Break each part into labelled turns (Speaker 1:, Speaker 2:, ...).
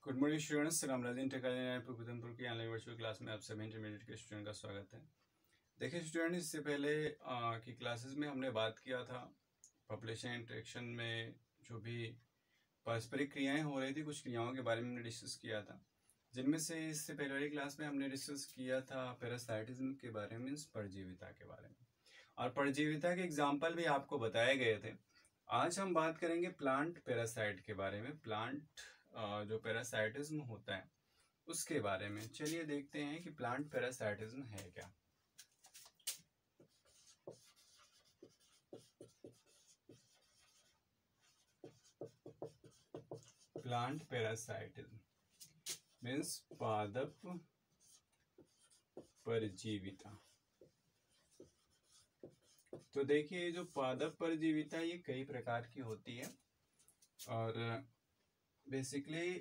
Speaker 1: Good morning students, Ramraj Udhampur की online virtual class में आप सभी इंटरमीडिएट के स्टूडेंट का स्वागत है। देखिए स्टूडेंट, इससे पहले की क्लासेस में हमने बात किया था पॉपुलेशन इंटरेक्शन में जो भी पारस्परिक क्रियाएं हो रही थी, कुछ क्रियाओं के बारे में हमने डिस्कस किया था, जिनमें से इससे पहले वाली क्लास में हमने डिस्कस किया था पैरासाइटिज्म के बारे में, मीन्स परजीविता के बारे में, और परजीविता के एग्जाम्पल भी आपको बताए गए थे। आज हम बात करेंगे प्लांट पैरासाइट के बारे में, प्लांट जो पैरासाइटिज्म होता है उसके बारे में। चलिए देखते हैं कि प्लांट पैरासाइटिज्म है क्या। प्लांट पैरासाइटिज्म मीन्स पादप परजीविता। तो देखिए, जो पादप परजीविता ये कई प्रकार की होती है और बेसिकली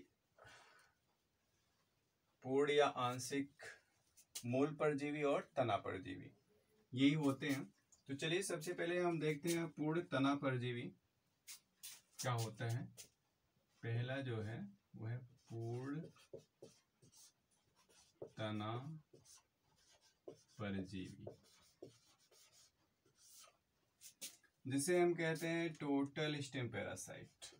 Speaker 1: पूर्ण या आंशिक मूल परजीवी और तना परजीवी यही होते हैं। तो चलिए सबसे पहले हम देखते हैं पूर्ण तना परजीवी क्या होता है। पहला जो है वो है पूर्ण तना परजीवी, जिसे हम कहते हैं total stem parasite.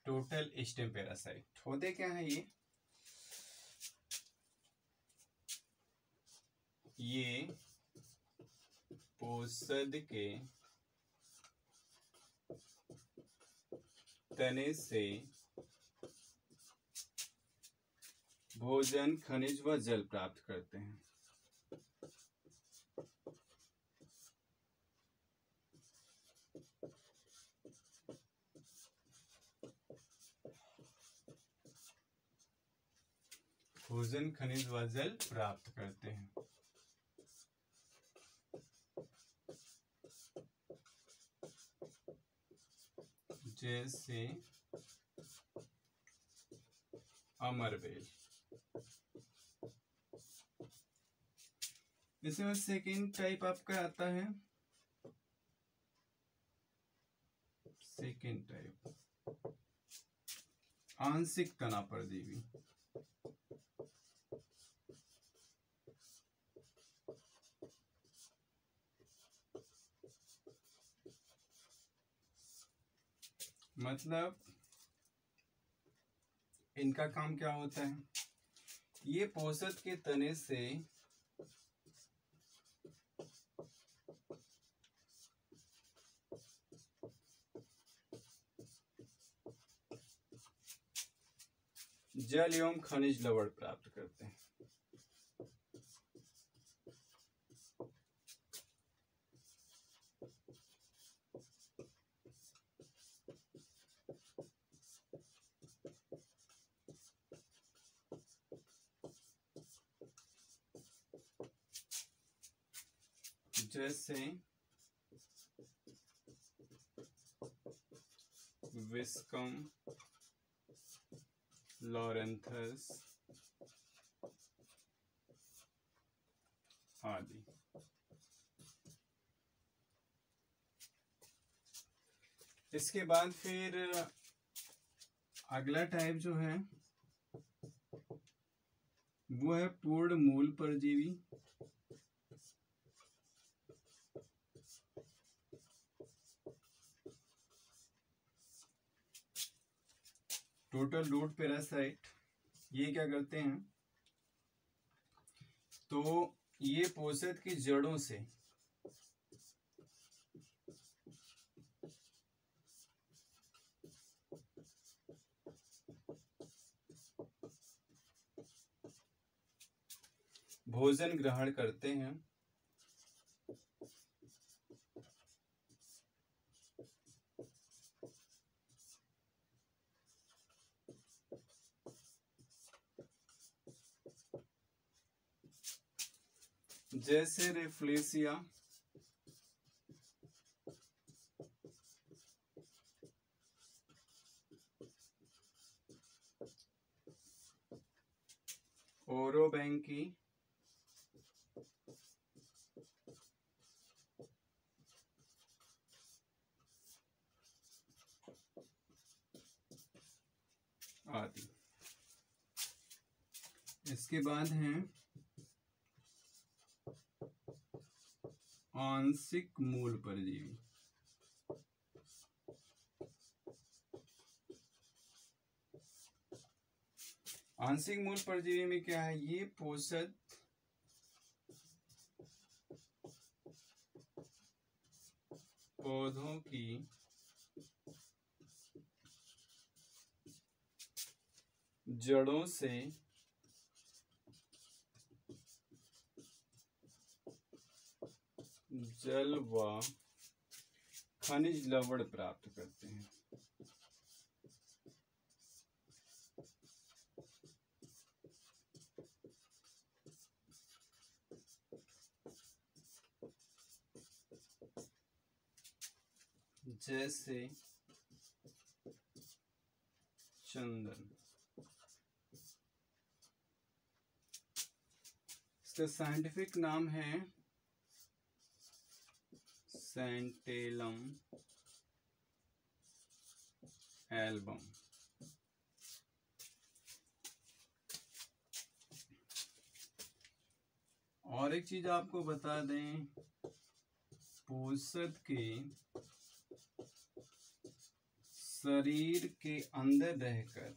Speaker 1: Total stem parasite होते क्या है ये पोषद के तने से भोजन, खनिज व जल प्राप्त करते हैं। भोजन, खनिज व जल प्राप्त करते हैं। जैसे अमरबेल। इसमें सेकेंड टाइप आपका आता है, सेकेंड टाइप आंशिक तना परजीवी। मतलब इनका काम क्या होता है, ये पोषक के तने से जल एवं खनिज लवण प्राप्त करते हैं। जैसे विस्कम, लॉरेंथस आदि। इसके बाद फिर अगला टाइप जो है वो है पूर्ण मूल परजीवी। टोटल रूट पैरासाइट ये क्या करते हैं, तो ये पोषक की जड़ों से भोजन ग्रहण करते हैं। जैसे रेफ्लेसिया, ओरोबैंकी, उत्पादी। इसके बाद है आंशिक मूल परजीवी। आंशिक मूल परजीवी में क्या है, ये पोषक पौधों की जड़ों से जल व खनिज लवण प्राप्त करते हैं। जैसे चंदन। इसका साइंटिफिक नाम है सेंटेलम एल्बम। और एक चीज आपको बता दें, पोषक के शरीर के अंदर रहकर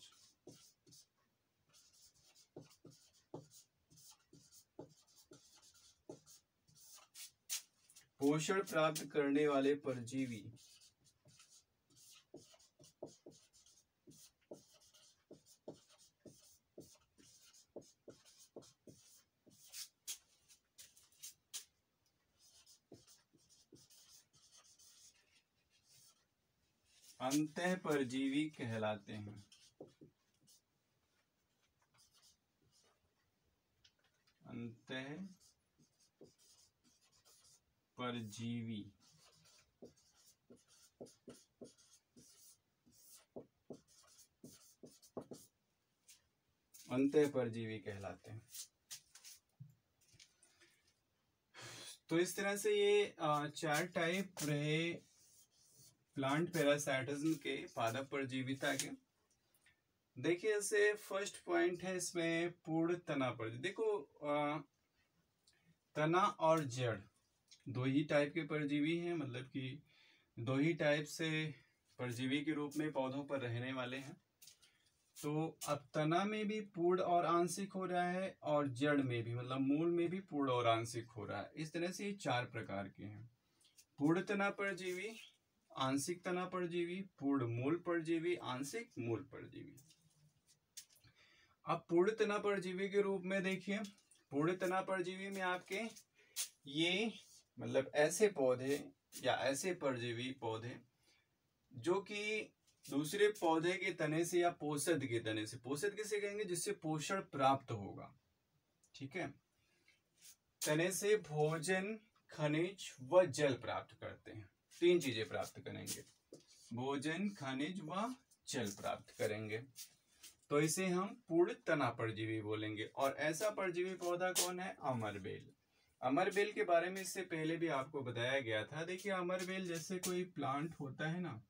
Speaker 1: पोषण प्राप्त करने वाले परजीवी अंतः परजीवी कहलाते हैं। अंतः परजीवी अंतः परजीवी कहलाते हैं। तो इस तरह से ये 4 टाइप रहे प्लांट पैरासाइटिज्म के, पादप परजीविता के। देखिए जैसे फर्स्ट पॉइंट है इसमें पूर्ण तना परजीवी। देखो तना और जड़ दो ही टाइप के परजीवी हैं, मतलब कि दो ही टाइप से परजीवी के रूप में पौधों पर रहने वाले हैं। तो अब तना में भी पूर्ण और आंशिक हो रहा है और जड़ में भी, मतलब मूल में भी पूर्ण और आंशिक हो रहा है। इस तरह से ये 4 प्रकार के हैं, पूर्ण तना परजीवी, आंशिक तना परजीवी, पूर्ण मूल परजीवी, आंशिक मूल परजीवी। अब पूर्ण तना परजीवी के रूप में देखिए, पूर्ण तना परजीवी में आपके ये मतलब ऐसे पौधे या ऐसे परजीवी पौधे जो कि दूसरे पौधे के तने से या पोषक के तने से, पोषक किसे कहेंगे, जिससे पोषण प्राप्त होगा, ठीक है, तने से भोजन, खनिज व जल प्राप्त करते हैं। 3 चीजें प्राप्त करेंगे, भोजन, खनिज व जल प्राप्त करेंगे, तो इसे हम पूर्ण तना परजीवी बोलेंगे। और ऐसा परजीवी पौधा कौन है, अमरबेल। अमरबेल के बारे में इससे पहले भी आपको बताया गया था। देखिए अमरबेल जैसे कोई प्लांट होता है ना,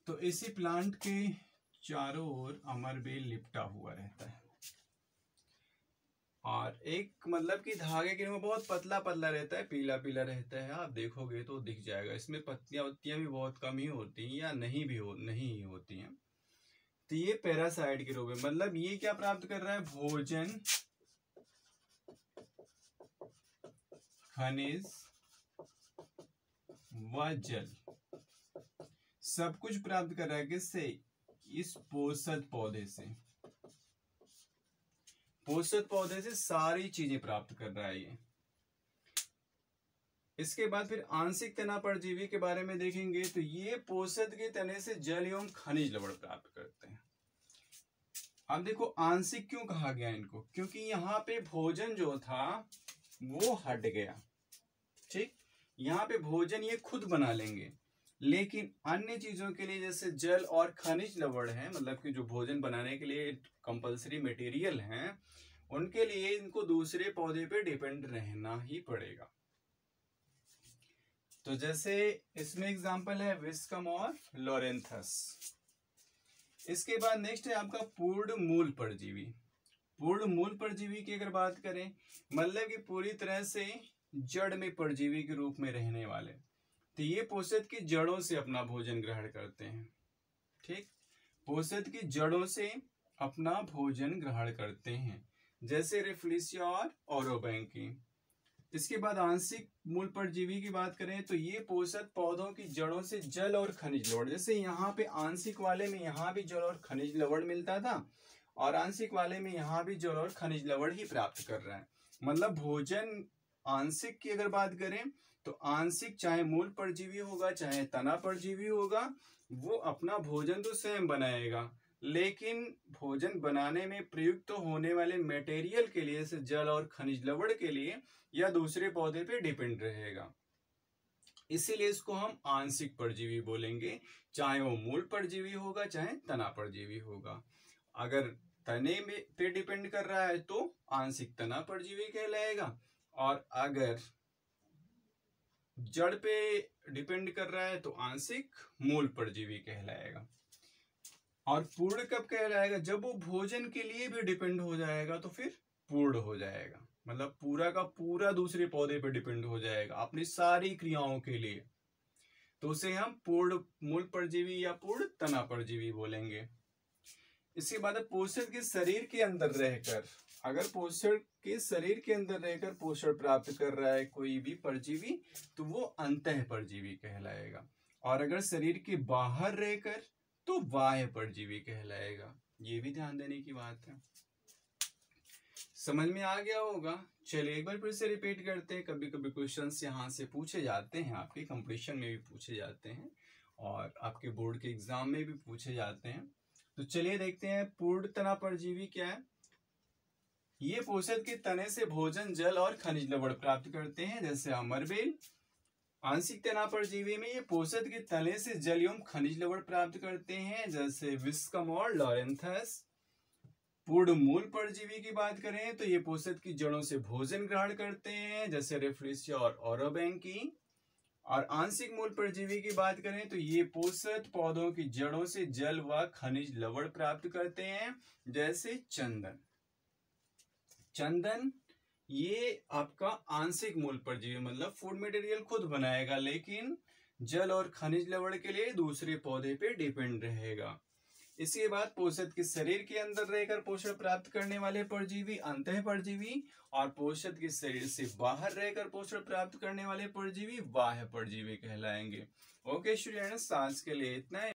Speaker 1: तो इसी प्लांट के चारों ओर अमरबेल लिपटा हुआ रहता है और एक मतलब कि धागे के में बहुत पतला पतला रहता है, पीला पीला रहता है। आप देखोगे तो दिख जाएगा, इसमें पत्तियां उत्तियां भी बहुत कम ही होती हैं या नहीं ही होती हैं। तो ये पैरासाइट के रूप में, मतलब ये क्या प्राप्त कर रहा है, भोजन, खनिज व जल, सब कुछ प्राप्त कर रहा है। किससे, इस पोषक पौधे से। पोषक पौधे से सारी चीजें प्राप्त कर रहा है ये। इसके बाद फिर आंशिक तना परजीवी के बारे में देखेंगे, तो ये पोषक के तने से जल एवं खनिज लवण प्राप्त करते हैं। अब देखो आंशिक क्यों कहा गया इनको, क्योंकि यहाँ पे भोजन जो था वो हट गया, ठीक, यहाँ पे भोजन ये खुद बना लेंगे, लेकिन अन्य चीजों के लिए जैसे जल और खनिज लवण है, मतलब कि जो भोजन बनाने के लिए कंपलसरी मटेरियल हैं, उनके लिए इनको दूसरे पौधे पे डिपेंड रहना ही पड़ेगा। तो जैसे इसमें एग्जांपल है विस्कम और लोरेंथस। इसके बाद नेक्स्ट है आपका पूर्ण मूल परजीवी। पूर्ण मूल परजीवी की अगर बात करें, मतलब कि पूरी तरह से जड़ में परजीवी के रूप में रहने वाले, तो ये पोषक की जड़ों से अपना भोजन ग्रहण करते हैं। ठीक, पोषक की जड़ों से अपना भोजन ग्रहण करते हैं, जैसे रेफ्लिशिया और ओरोबैंकी। इसके बाद आंशिक मूल परजीवी की बात करें तो ये पोषक पौधों की जड़ों से जल और खनिज लवण, जैसे यहाँ पे आंशिक वाले में यहाँ भी जल और खनिज लवण मिलता था, और आंशिक वाले में यहाँ भी जल और खनिज लवण ही प्राप्त कर रहा है। मतलब भोजन आंशिक की अगर बात करें तो आंशिक चाहे मूल परजीवी होगा चाहे तना परजीवी होगा, वो अपना भोजन तो स्वयं बनाएगा, लेकिन भोजन बनाने में प्रयुक्त होने वाले मटेरियल के लिए, जैसे जल और खनिज लवण के लिए, या दूसरे पौधे पे डिपेंड रहेगा। इसीलिए इसको हम आंशिक परजीवी बोलेंगे, चाहे वो मूल परजीवी होगा चाहे तना परजीवी होगा। अगर तने में पे डिपेंड कर रहा है तो आंशिक तना परजीवी कहलाएगा, और अगर जड़ पे डिपेंड कर रहा है तो आंशिक मूल परजीवी कहलाएगा। और पूर्ण कब कहलाएगा? जब वो भोजन के लिए भी डिपेंड हो जाएगा तो फिर पूर्ण हो जाएगा, मतलब पूरा का पूरा दूसरे पौधे पे डिपेंड हो जाएगा अपनी सारी क्रियाओं के लिए, तो उसे हम पूर्ण मूल परजीवी या पूर्ण तना परजीवी बोलेंगे। इसके बाद पोषक के शरीर के अंदर रहकर, अगर पोषक के शरीर के अंदर रहकर पोषण प्राप्त कर रहा है कोई भी परजीवी तो वो अंतः परजीवी कहलाएगा, और अगर शरीर के बाहर रहकर तो बाह्य परजीवी कहलाएगा। ये भी ध्यान देने की बात है। समझ में आ गया होगा? चलिए एक बार फिर से रिपीट करते हैं। कभी कभी क्वेश्चंस यहाँ से पूछे जाते हैं, आपके कंपटीशन में भी पूछे जाते हैं और आपके बोर्ड के एग्जाम में भी पूछे जाते हैं। तो चलिए देखते हैं पूर्ण तना परजीवी क्या है। ये पोषक के तने से भोजन, जल और खनिज लवण प्राप्त करते हैं, जैसे अमरबेल। आंशिक तना परजीवी में ये पोषक के तने से जल एवं खनिज लवण प्राप्त करते हैं, जैसे विस्कम और लॉरेंथस। पूर्ण मूल परजीवी की बात करें तो ये पोषक की जड़ों से भोजन ग्रहण करते हैं, जैसे रेफ्लिशिया और ओरोबैंकी। और आंशिक मूल परजीवी की बात करें तो ये पोषक पौधों की जड़ों से जल व खनिज लवण प्राप्त करते हैं, जैसे चंदन। चंदन ये आपका आंशिक मूल परजीवी, मतलब फूड मटेरियल खुद बनाएगा, लेकिन जल और खनिज लवण के लिए दूसरे पौधे पे डिपेंड रहेगा। इसके बाद पोषक के शरीर के अंदर रहकर पोषण प्राप्त करने वाले परजीवी अंतः परजीवी, और पोषक के शरीर से बाहर रहकर पोषण प्राप्त करने वाले परजीवी बाह्य परजीवी कहलाएंगे। ओके स्टूडेंट्स, आज के लिए इतना है।